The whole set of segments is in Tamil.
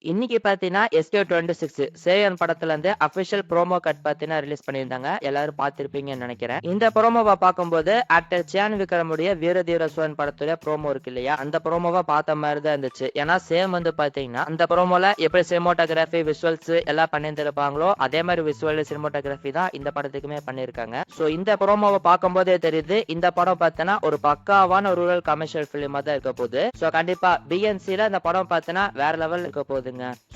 இன்னைக்கு பாத்தீங்கன்னா SK26 சேவன் படத்துல இருந்து அபிஷியல் ப்ரோமோ கட் பாத்தீங்கன்னா ரிலீஸ் பண்ணியிருந்தாங்க. எல்லாரும் பார்த்திருப்பீங்கன்னு நினைக்கிறேன். இந்த ப்ரோமோவை பார்க்கும்போது ஆக்டர் சியான் விக்ரமுடைய வீரதீர சோழன் படத்துல ப்ரோமோ இருக்கு இல்லையா, அந்த ப்ரோமோவை பார்த்த மாதிரி தான் இருந்துச்சு. ஏன்னா சேம் வந்து பாத்தீங்கன்னா அந்த ப்ரோமோல எப்படி சினிமோட்டோகிராஃபி விஷுவல்ஸ் எல்லாம் பண்ணியிருந்திருப்பாங்களோ அதே மாதிரி விஷுவல் சினிமோட்டோகிராஃபி தான் இந்த படத்துக்குமே பண்ணியிருக்காங்க. சோ இந்த ப்ரோமோவை பார்க்கும்போதே தெரியுது இந்த படம் பார்த்தனா ஒரு பக்காவான ரூரல் கமர்ஷியல் பிலிமா தான் இருக்க போகுது. சோ கண்டிப்பா BNCல இந்த படம் பார்த்தனா வேற லெவல் இருக்க போகுது.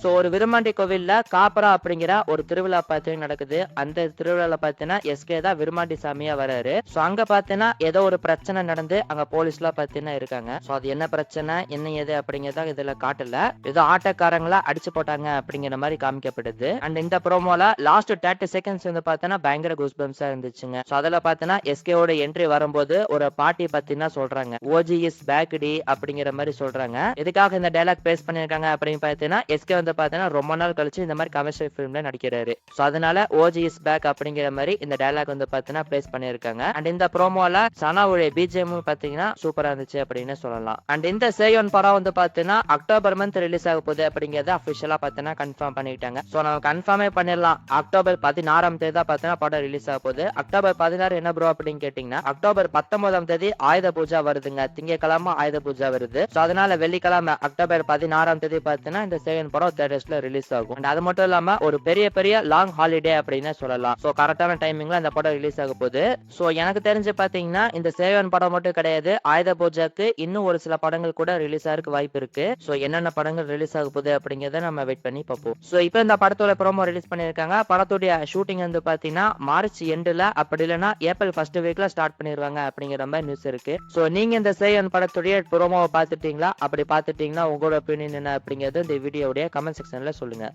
சோ ஒரு விருமாண்டி கோவில்ல காப்பரா அப்படிங்கிற ஒரு திருவிழா பார்த்தீங்கன்னா நடக்குது. அந்த திருவிழால பார்த்தீங்கன்னா SK தான் விருமாண்டி சாமியா வராரு. சோ அங்க பார்த்தீங்கன்னா ஏதோ ஒரு பிரச்சனை நடந்து அங்க போலீஸ்லாம் பார்த்தீங்கன்னா இருக்காங்க. சோ அது என்ன பிரச்சனை என்ன ஏது அப்படிங்கறத இதுல காட்டல. ஏதோ ஆட்டக்காரங்களா அடிச்சு போட்டாங்க அப்படிங்கிற மாதிரி காமிக்கப்படுது. அண்ட் இந்த ப்ரோமோல லாஸ்ட் 30 செகண்ட்ஸ் வந்து பார்த்தீங்கன்னா பயங்கர கூஸ் பம்ப்ஸா இருந்துச்சுங்க. சோ அதுல பார்த்தீங்கன்னா SK ஓட என்ட்ரி வரும்போது ஒரு பாட்டி பார்த்தீங்கன்னா சொல்றாங்க OG இஸ் பேக் டி அப்படிங்கிற மாதிரி சொல்றாங்க. எதுக்காக இந்த டயலாக் பேஸ் பண்ணிருக்காங்க அப்படின்னு பார்த்தீங்கன்னா SK வந்து பார்த்தீங்கன்னா ரொம்ப நாள் கழிச்சு இந்த மாதிரி கமர்ஷியல் ஃபிலிம்ல நடிக்கிறாரு. சோ அதனால OG இஸ் பேக் அப்படிங்கிற மாதிரி இந்த டயலாக் வந்து பார்த்தீங்கன்னா பிளேஸ் பண்ணிருக்காங்க. அண்ட் இந்த ப்ரோமோல சனாவுடைய BGM பார்த்தீங்கன்னா சூப்பரா இருந்துச்சு அப்படின்னு சொல்லலாம். அண்ட் இந்த சேயோன் படம் வந்து பார்த்தீங்கன்னா அக்டோபர் மந்த் ரிலீஸ் ஆக போகுது அப்படிங்கறத அபிஷியலா பார்த்தீங்கன்னா கன்ஃபார்ம் பண்ணிட்டாங்க. சோ நம்ம கன்ஃபார்மே பண்ணிடலாம். அக்டோபர் 16ஆம் தேதி தான் பார்த்தீங்கன்னா படம் ரிலீஸ் ஆக போகுது. அக்டோபர் 16 என்ன ப்ரோ அப்படின்னு கேட்டீங்கன்னா அக்டோபர் 19ஆம் தேதி ஆயுத பூஜா வருதுங்க. திங்கட்கிழமை ஆயுத பூஜா வருது. சோ அதனால வெள்ளிக்கிழமை அக்டோபர் 16ஆம் தேதி பார்த்தீங்கன்னா இந்த சேகன் படம் தியேட்டர்ஸ்ல ரிலீஸ் ஆகும். And அது மட்டும் இல்லாம ஒரு பெரிய லாங் ஹாலிடே அப்படின்னு சொல்லலாம். சோ கரெக்டான டைமிங்ல அந்த படம் ரிலீஸ் ஆக போகுது. சோ எனக்கு தெரிஞ்சு பாத்தீங்கன்னா இந்த சேவன் படம் மட்டும் கிடையாது, ஆயுத பூஜைக்கு இன்னும் ஒரு சில படங்கள் கூட ரிலீஸ் ஆகிறதுக்கு வாய்ப்பு இருக்கு. சோ என்னென்ன படங்கள் ரிலீஸ் ஆக போகுது அப்படிங்கறத நம்ம வெயிட் பண்ணி பார்ப்போம். சோ இப்போ இந்த படத்தோட ப்ரோமோ ரிலீஸ் பண்ணிருக்காங்க. படத்துடைய ஷூட்டிங் வந்து பாத்தீங்கன்னா மார்ச் எண்டுல அப்படி இல்லைன்னா ஏப்ரல் ஃபர்ஸ்ட் வீக்ல ஸ்டார்ட் பண்ணிருவாங்க அப்படிங்கிற மாதிரி நியூஸ் இருக்கு. சோ நீங்க இந்த சேவன் படத்துடைய ப்ரோமோவை பாத்துட்டீங்களா? அப்படி பாத்துட்டீங்கன்னா உங்களோட ஒப்பீனியன் என்ன அப்படிங்கறது இந்த வீடியோடைய கமெண்ட் செக்ஷன்ல சொல்லுங்க.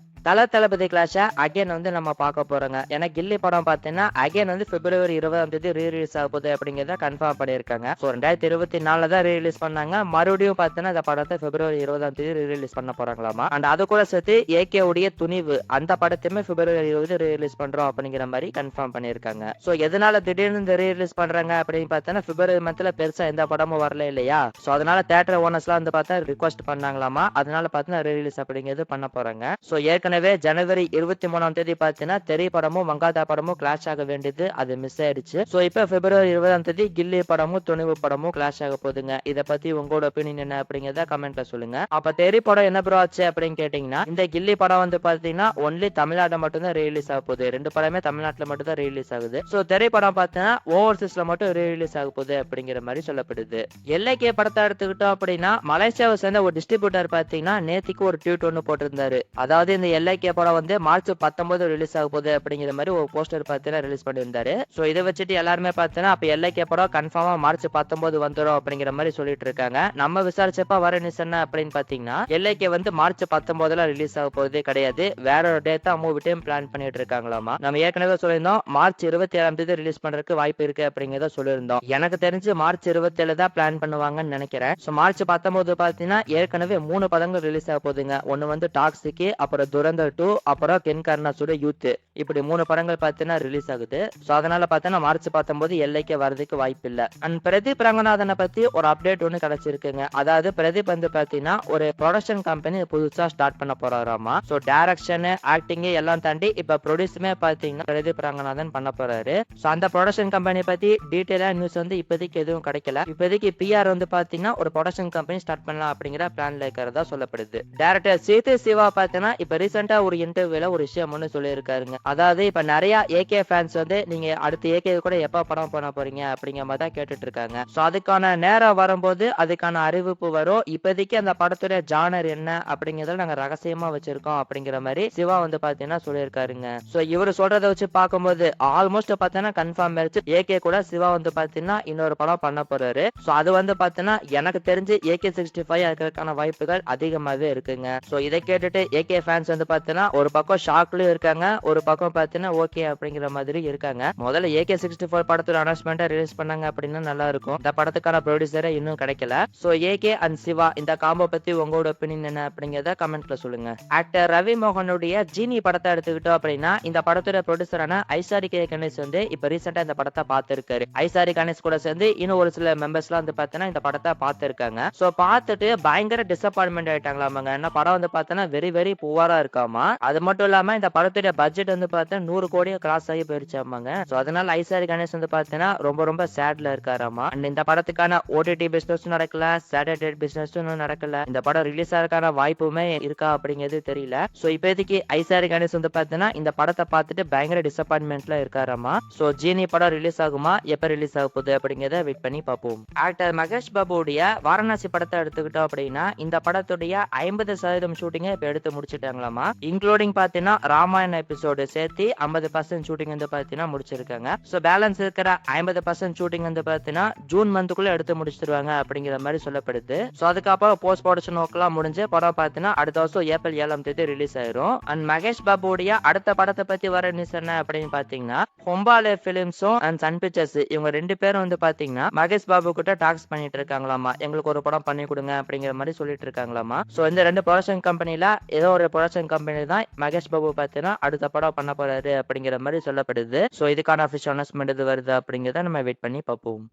தளபதி கிளாஷ அகைன் வந்து நம்ம பார்க்க போறோங்க. ஏன்னா கில்லி படம் பார்த்தீங்கன்னா அகைன் வந்து பிப்ரவரி 20ஆம் தேதி ரீரிலீஸ் ஆக போகுது அப்படிங்கறத கன்ஃபார்ம் பண்ணிருக்காங்க. சோ 2024 தான் ரீரிலீஸ் பண்ணாங்க. மறுபடியும் பார்த்தீங்கன்னா இந்த படத்தை பிப்ரவரி 20ஆம் தேதி ரீரிலீஸ் பண்ண போறாங்களாமா. அண்ட் அது கூட சேர்த்து AK உடைய துணிவு அந்த படத்தையுமே பிப்ரவரி 20 ரீரிலீஸ் பண்றோம் அப்படிங்கிற மாதிரி கன்ஃபார்ம் பண்ணிருக்காங்க. சோ எதனால திடீர்னு இந்த ரீரிலீஸ் பண்றாங்க அப்படின்னு பார்த்தீங்கன்னா பிப்ரவரி மந்த்ல பெருசா எந்த படமும் வரல இல்லையா. சோ அதனால தியேட்டர் ஓனர்ஸ்லாம் வந்து பார்த்தா ரிக்வெஸ்ட் பண்ணாங்களாமா. அதனால பார்த்தீங்கன்னா ரீரிலீஸ் அப்படிங்கிறது பண்ண போறாங்க. சோ ஏற்கனவே ஜனவரி 23ஆம் தேதி பார்த்தீங்கன்னா தெரி படமும் மங்காதா படமும் கிளாஷ் ஆக வேண்டியது அது மிஸ் ஆயிடுச்சு. சோ இப்போ பிப்ரவரி 20ஆம் தேதி கில்லி படமும் துணிவு படமும் கிளாஷ் ஆக போகுதுங்க. இத பத்தி உங்களோட ஒப்பீனியன் என்ன அப்படிங்கறத கமெண்ட்ல சொல்லுங்க. அப்ப தெரி படம் என்ன ப்ரோ ஆச்சு அப்படின்னு கேட்டீங்கன்னா இந்த கில்லி படம் வந்து பாத்தீங்கன்னா ஒன்லி தமிழ்நாட்டுல மட்டும் தான் ரிலீஸ் ஆக போகுது. ரெண்டு படமே தமிழ்நாட்டுல மட்டும் தான் ரிலீஸ் ஆகுது. சோ தெரி படம் பார்த்தீங்கன்னா ஓவர்சீஸ்ல மட்டும் ரிலீஸ் ஆக போகுது அப்படிங்கிற மாதிரி சொல்லப்படுது. LK படத்தை எடுத்துக்கிட்டோம் அப்படின்னா மலேசியாவை சேர்ந்த ஒரு டிஸ்ட்ரிபியூட்டர் பாத்தீங்கன்னா நேத்திக்கு ஒரு ட்வீட் ஒன்னு போட்டிருந்தாரு. அதாவது இந்த LK படம் வந்து மார்ச் 19 ரிலீஸ் ஆக போகுது அப்படிங்கிற மாதிரி ஒரு போஸ்டர் பார்த்தீங்கன்னா ரிலீஸ் பண்ணியிருந்தாரு. சோ இதை வச்சுட்டு எல்லாருமே பார்த்தீங்கன்னா அப்ப LK படம் கன்ஃபார்மா மார்ச் 19 வந்துடும் அப்படிங்கிற மாதிரி சொல்லிட்டு இருக்காங்க. நம்ம விசாரிச்சப்ப வர நியூஸ் என்ன அப்படின்னு பாத்தீங்கன்னா LK வந்து மார்ச் 19ல ரிலீஸ் ஆக போறதே கிடையாது. வேற ஒரு டேட்டா மூவி டைம் பிளான் பண்ணிட்டு இருக்காங்களாமா. நம்ம ஏற்கனவே சொல்லியிருந்தோம் மார்ச் 27ஆம் தேதி ரிலீஸ் பண்றதுக்கு வாய்ப்பு இருக்கு அப்படிங்கறத சொல்லியிருந்தோம். எனக்கு தெரிஞ்சு மார்ச் 27 தான் பிளான் பண்ணுவாங்கன்னு நினைக்கிறேன். சோ மார்ச் 19 பாத்தீங்கன்னா ஏற்கனவே 3 படங்கள் ரிலீஸ் ஆக போகுதுங்க. ஒன்னு வந்து டாக்ஸிக், அப்புறம் துரந்தர் 2, அப்புறம் கென் கர்னாஸோட யூத், இப்படி 3 படங்கள் பார்த்தீங்கன்னா ரிலீஸ் ஆகுது. சோ அதனால பார்த்தீங்கன்னா மார்ச் 19 LK வரதுக்கு வாய்ப்பு இல்ல. அண்ட் பிரதீப் ரங்கநாதனை பத்தி ஒரு அப்டேட் ஒன்னு கிடைச்சிருக்குங்க. அதாவது பிரதீப் வந்து பாத்தீங்கன்னா ஒரு ப்ரொடக்ஷன் கம்பெனி புதுசா ஸ்டார்ட் பண்ண போறாராமா. சோ டைரக்ஷன் ஆக்டிங் எல்லாம் தாண்டி இப்ப ப்ரொடியூஸுமே பாத்தீங்கன்னா பிரதீப் ரங்கநாதன் பண்ண போறாரு. சோ அந்த ப்ரொடக்ஷன் கம்பெனி பத்தி டீடைலா நியூஸ் வந்து இப்போதைக்கு எதுவும் கிடைக்கல. இப்போதைக்கு PR வந்து பாத்தீங்கன்னா ஒரு ப்ரொடக்ஷன் கம்பெனி ஸ்டார்ட் பண்ணலாம் அப்படிங்கிற பிளான்ல இருக்கிறதா சொல்லப்படுது. டைரக்டர் சீது சிவா பாத்தீங்கன்னா இப்ப ரீசெண்டா ஒரு இன்டர்வியூல ஒரு விஷயம் ஒன்னு சொல்லியிருக்காருங்க. அதாவது இப்ப நிறைய AK ஃபேன்ஸ் வந்து நீங்க அடுத்து AK கூட எப்ப படம் பண்ண போறீங்க அப்படிங்கிற மாதிரி தான் கேட்டுட்டு இருக்காங்க. சோ அதுக்கான நேரம் வரும்போது அதுக்கான அறிவிப்பு வரும். இப்போதைக்கு அந்த படத்துடைய ஜானர் என்ன அப்படிங்கறத நாங்க ரகசியமா வச்சிருக்கோம் அப்படிங்கிற மாதிரி சிவா வந்து பாத்தீங்கன்னா சொல்லியிருக்காருங்க. சோ இவரு சொல்றதை வச்சு பார்க்கும்போது ஆல்மோஸ்ட் பாத்தீங்கன்னா கன்ஃபார்ம் ஆயிடுச்சு AK கூட சிவா வந்து பாத்தீங்கன்னா இன்னொரு படம் பண்ண போறாரு. சோ அது வந்து பாத்தீங்கன்னா எனக்கு தெரிஞ்சு AK65 இருக்கிறதுக்கான வாய்ப்புகள் அதிகமாவே இருக்குங்க. சோ இதை கேட்டுட்டு AK ஃபேன்ஸ் வந்து பாத்தீங்கன்னா ஒரு பக்கம் ஷாக்லயும் இருக்காங்க, ஒரு பக்கம் பாத்தீங்கன்னா ஓகே அப்படிங்கிற மாதிரி இருக்காங்க. முதல்ல AK64 படத்தோட அனௌன்ஸ்மெண்ட் ரிலீஸ் பண்ணாங்க அப்படின்னா நல்லா இருக்கும். இந்த படத்துக்கான ப்ரொடியூசரே இன்னும் கிடைக்கல. சோ AK அண்ட் சிவா இந்த காம்போ பத்தி உங்களோட ஒப்பீனியன் என்ன அப்படிங்கறத கமெண்ட்ல சொல்லுங்க. ஆக்டர் ரவி மோகனுடைய ஜீனி படத்தை எடுத்துக்கிட்டோம் அப்படின்னா இந்த படத்தோட ப்ரொடியூசரான ஐசாரி கணேஷ் வந்து இப்ப ரீசெண்டா இந்த படத்தை பார்த்திருக்காரு. ஐசாரி கணேஷ் கூட சேர்ந்து இன்னும் ஒரு சில மெம்பர்ஸ்லாம் வந்து பாத்தீங்கன்னா இந்த படத்தை பார்த்திருக்காங்க. சோ பார்த்துட்டு பயங்கர டிசப்பாயின்மெண்ட் ஆயிட்டாங்களாமாங்க. என்ன படம் வந்து பார்த்தோன்னா வெரி வெரி புவரா இருக்காமா. அது மட்டும் இல்லாம இந்த படத்துடைய பட்ஜெட் வந்து பார்த்தா 100 கோடியை கிராஸ் ஆகி போயிருச்சாமாங்க. ஸோ அதனால ஐசாரி கணேஷ் வந்து பார்த்தீங்கன்னா ரொம்ப ரொம்ப சேட்ல இருக்காராமா. அண்ட் இந்த படத்துக்கான ஓடிடி பிசினஸும் நடக்கல, சேட்டலைட் பிசினஸும் நடக்கல. இந்த படம் ரிலீஸ் ஆகிறதுக்கான வாய்ப்புமே இருக்கா அப்படிங்கிறது தெரியல. ஸோ இப்போதைக்கு ஐசாரி கணேஷ் வந்து பார்த்தீங்கன்னா இந்த படத்தை பார்த்துட்டு பயங்கர டிசப்பாயின்மெண்ட்ல இருக்காராமா. ஸோ ஜீனி படம் ரிலீஸ் ஆகுமா, எப்ப ரிலீஸ் ஆக போகுது அப்படிங்கிறத வெயிட் பண்ணி பார்ப்போம். ஆக்டர் மகேஷ் பாபுடைய வாரணாசி படத்தை எடுத்துக்கிட்டோம் அப்படின்னா இந்த படத்துடைய 50% ஷூட்டிங்கை இப்ப எடுத்து முடிச்சிட்டாங்களாமா. இன்க்ளூடிங் பாத்தீங்கன்னா ராமாயண எபிசோடு சேர்த்து 50% ஷூட்டிங் வந்து பாத்தீங்கன்னா முடிச்சிருக்காங்க. ஸோ பேலன்ஸ் இருக்கிற 50% ஷூட்டிங் வந்து பாத்தீங்கன்னா ஜூன் மந்த்துக்குள்ள எடுத்து முடிச்சிருவாங்க அப்படிங்கிற மாதிரி சொல்லப்படுது. ஸோ அதுக்கப்புறம் போஸ்ட் ப்ரொடக்ஷன் ஒர்க் எல்லாம் முடிஞ்சு படம் பாத்தீங்கன்னா அடுத்த வருஷம் ஏப்ரல் 7ஆம் தேதி ரிலீஸ் ஆயிரும். அண்ட் மகேஷ் பாபுடைய அடுத்த படத்தை பத்தி வர நியூஸ் என்ன அப்படின்னு பாத்தீங்கன்னா ஹொம்பாலே பிலிம்ஸும் அண்ட் சன் பிக்சர்ஸ் இவங்க 2 பேரும் வந்து பாத்தீங்கன்னா மகேஷ் பாபு கிட்ட டாக்ஸ் பண்ணிட்டு இருக்காங்களாமா. எங்களுக்கு ஒரு படம் பண்ணி கொடுங்க அப்படிங்கிற மாதிரி சொல்லிட்டு இருக்காங்களாமா. ஸோ இந்த 2 ப்ரொடக்ஷன் கம்பெனில ஏதோ ஒரு ப்ரொடக்ஷன் கம்பெனி தான் மகேஷ் பாபு பாத்தீங்கன்னா அடுத்த படம் பண்ண போறாரு அப்படிங்கிற மாதிரி சொல்லப்படுது. ஸோ இதுக்கான அஃபிஷியல் அனௌன்ஸ்மெண்ட் இது வருது அப்படிங்கிறத நம்ம வெயிட் பண்ணி பார்ப்போம்.